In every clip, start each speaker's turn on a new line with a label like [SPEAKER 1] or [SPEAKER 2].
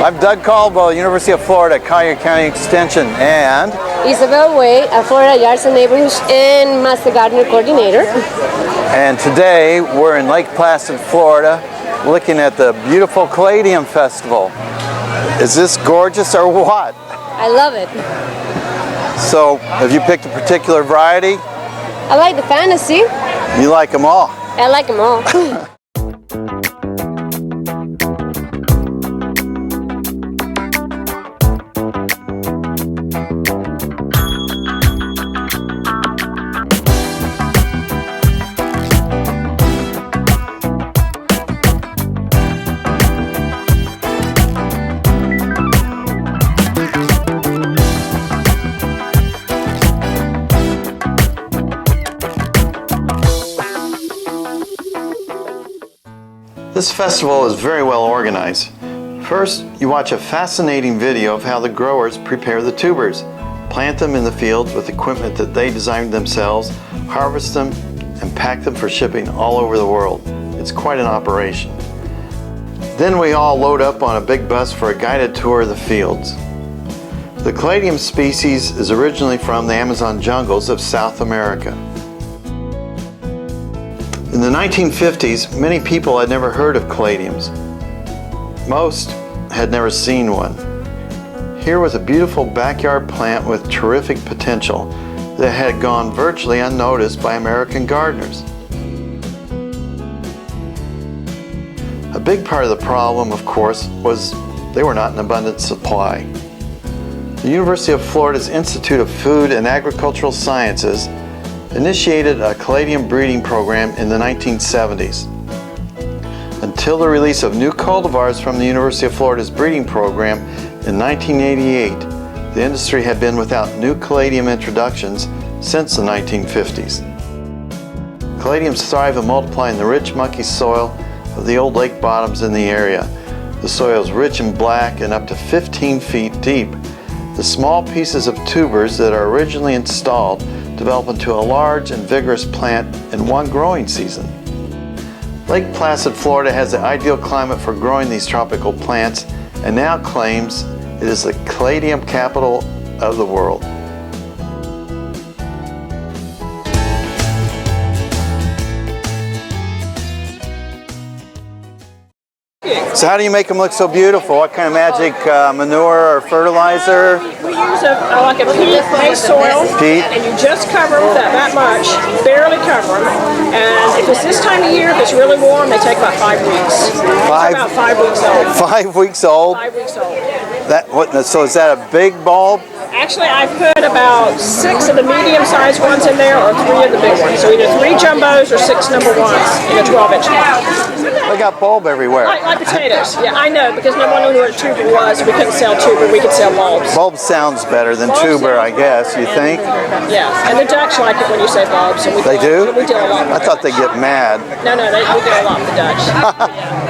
[SPEAKER 1] I'm Doug Caldwell, University of Florida, Collier County Extension, and
[SPEAKER 2] Isabel Way, a Florida Yards and Neighborhoods and Master Gardener Coordinator.
[SPEAKER 1] And today we're in Lake Placid, Florida, looking at the beautiful Caladium Festival. Is this gorgeous or what?
[SPEAKER 2] I love it.
[SPEAKER 1] So, have you picked a particular variety?
[SPEAKER 2] I like the fantasy.
[SPEAKER 1] You like them all?
[SPEAKER 2] I like them all.
[SPEAKER 1] This festival is very well organized. First, you watch a fascinating video of how the growers prepare the tubers, plant them in the fields with equipment that they designed themselves, harvest them, and pack them for shipping all over the world. It's quite an operation. Then we all load up on a big bus for a guided tour of the fields. The Caladium species is originally from the Amazon jungles of South America. In the 1950s, many people had never heard of caladiums. Most had never seen one. Here was a beautiful backyard plant with terrific potential that had gone virtually unnoticed by American gardeners. A big part of the problem, of course, was they were not in abundant supply. The University of Florida's Institute of Food and Agricultural Sciences initiated a Caladium breeding program in the 1970s. Until the release of new cultivars from the University of Florida's breeding program in 1988, the industry had been without new Caladium introductions since the 1950s. Caladiums thrive and multiply in the rich, mucky soil of the old lake bottoms in the area. The soil is rich and black and up to 15 feet deep. The small pieces of tubers that are originally installed develop into a large and vigorous plant in one growing season. Lake Placid, Florida has the ideal climate for growing these tropical plants and now claims it is the Caladium Capital of the world. So how do you make them look so beautiful? What kind of magic manure or fertilizer?
[SPEAKER 3] We use like a peat-based soil,
[SPEAKER 1] Peat?
[SPEAKER 3] and you just cover them that much, barely cover them. And if it's this time of year, if it's really warm, they take about 5 weeks. About 5 weeks old.
[SPEAKER 1] 5 weeks old?
[SPEAKER 3] 5 weeks old.
[SPEAKER 1] So is that a big bulb?
[SPEAKER 3] Actually, I put about 6 of the medium-sized ones in there, or 3 of the big ones. So either 3 jumbos or 6 number ones in a 12-inch pot.
[SPEAKER 1] They got bulb everywhere.
[SPEAKER 3] Like potatoes. Yeah, I know, because no one knew what a tuber was. We couldn't sell tuber, we could sell bulbs.
[SPEAKER 1] Bulb sounds better than tuber, I guess, you think?
[SPEAKER 3] Yeah, and the Dutch like it when you say bulbs. And
[SPEAKER 1] They do?
[SPEAKER 3] We deal a lot with
[SPEAKER 1] I thought they'd get mad.
[SPEAKER 3] No, we do a lot with the Dutch.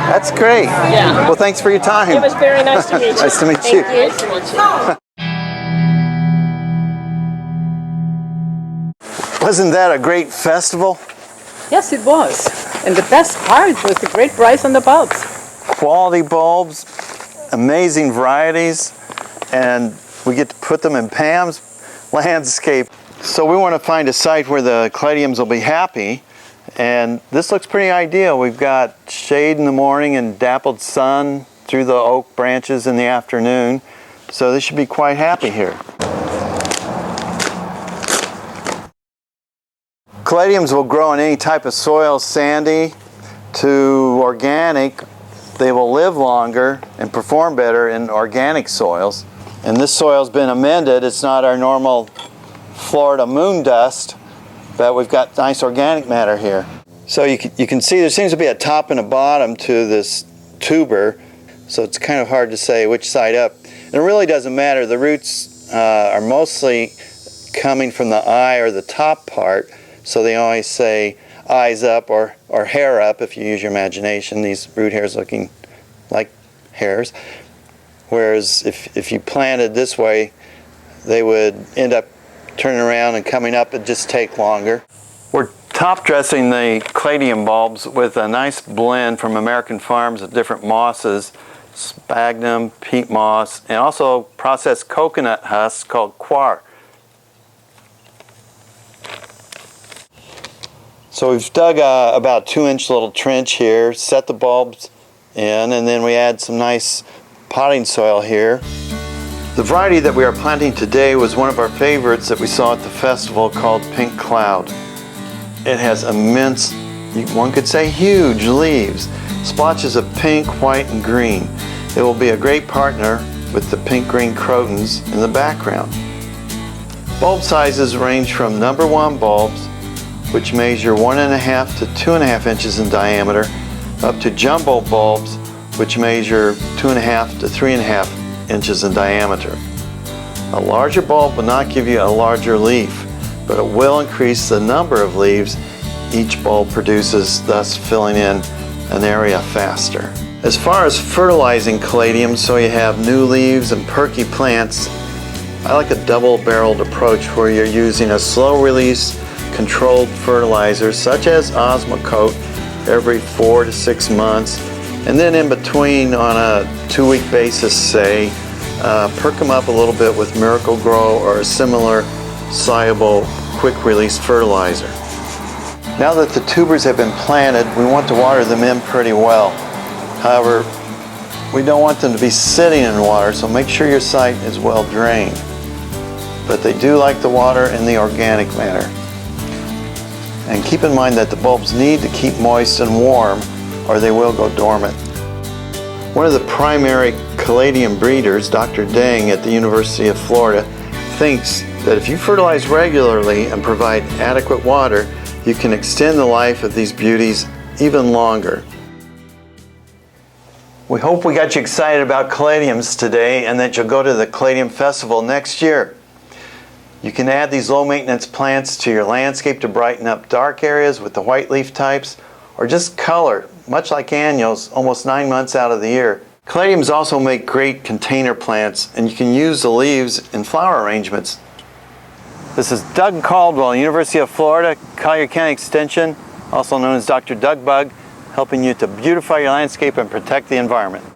[SPEAKER 1] That's great.
[SPEAKER 3] Yeah.
[SPEAKER 1] Well, thanks for your time.
[SPEAKER 3] It was very nice to meet you.
[SPEAKER 1] Nice to meet you.
[SPEAKER 3] Nice to meet you.
[SPEAKER 1] Wasn't that a great festival?
[SPEAKER 4] Yes, it was. And the best part was the great price on the bulbs.
[SPEAKER 1] Quality bulbs, amazing varieties, and we get to put them in Pam's landscape. So we want to find a site where the caladiums will be happy, and this looks pretty ideal. We've got shade in the morning and dappled sun through the oak branches in the afternoon, so they should be quite happy here. Caladiums will grow in any type of soil, sandy to organic. They will live longer and perform better in organic soils. And this soil's been amended. It's not our normal Florida moon dust, but we've got nice organic matter here. So you can see there seems to be a top and a bottom to this tuber, so it's kind of hard to say which side up. And it really doesn't matter. The roots are mostly coming from the eye or the top part. So they always say eyes up or hair up if you use your imagination, these root hairs looking like hairs. Whereas if you planted this way, they would end up turning around and coming up. It'd just take longer. We're top dressing the caladium bulbs with a nice blend from American farms of different mosses sphagnum, peat moss, and also processed coconut husks called coir. So we've dug about 2-inch little trench here, set the bulbs in, and then we add some nice potting soil here. The variety that we are planting today was one of our favorites that we saw at the festival called Pink Cloud. It has immense, one could say huge leaves, splotches of pink, white, and green. It will be a great partner with the pink-green crotons in the background. Bulb sizes range from number 1 bulbs, which measure 1.5 to 2.5 inches in diameter, up to jumbo bulbs, which measure 2.5 to 3.5 inches in diameter. A larger bulb will not give you a larger leaf, but it will increase the number of leaves each bulb produces, thus filling in an area faster. As far as fertilizing caladiums so you have new leaves and perky plants, I like a double-barreled approach where you're using a slow-release controlled fertilizer such as Osmocote every 4 to 6 months, and then in between on a 2-week basis, say, perk them up a little bit with Miracle Grow or a similar soluble quick-release fertilizer. Now that the tubers have been planted, we want to water them in pretty well. However, we don't want them to be sitting in water, so make sure your site is well drained. But they do like the water in the organic manner. And keep in mind that the bulbs need to keep moist and warm or they will go dormant. One of the primary caladium breeders, Dr. Deng at the University of Florida, thinks that if you fertilize regularly and provide adequate water, you can extend the life of these beauties even longer. We hope we got you excited about caladiums today and that you'll go to the Caladium Festival next year. You can add these low-maintenance plants to your landscape to brighten up dark areas with the white leaf types, or just color, much like annuals, almost 9 months out of the year. Caladiums also make great container plants, and you can use the leaves in flower arrangements. This is Doug Caldwell, University of Florida, Collier County Extension, also known as Dr. Doug Bug, helping you to beautify your landscape and protect the environment.